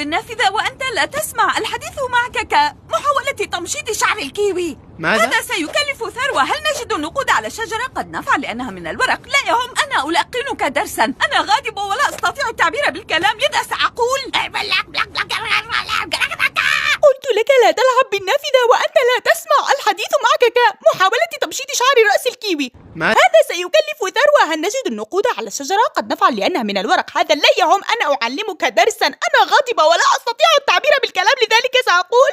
بالنافذة وأنت لا تسمع. الحديث معك كمحاولة تمشيط شعر الكيوي. ماذا؟ هذا سيكلف ثروة. هل نجد النقود على الشجرة؟ قد نفعل لأنها من الورق. لا يهم، أنا ألقنك درسا. أنا غاضبة ولا أستطيع التعبير بالكلام، لذا سأقول قلت لك لا تلعب بالنافذة وأنت لا تسمع. الحديث معك كمحاولة تمشيط شعر رأس الكيوي. ماذا؟ هذا سيكلف ثروة. هل نجد النقود على الشجرة؟ قد نفعل لأنها من الورق. هذا لا يهم، أنا أعلمك درسا. أنا غاضبة ولا أستطيع التعبير بالكلام، لذلك سأقول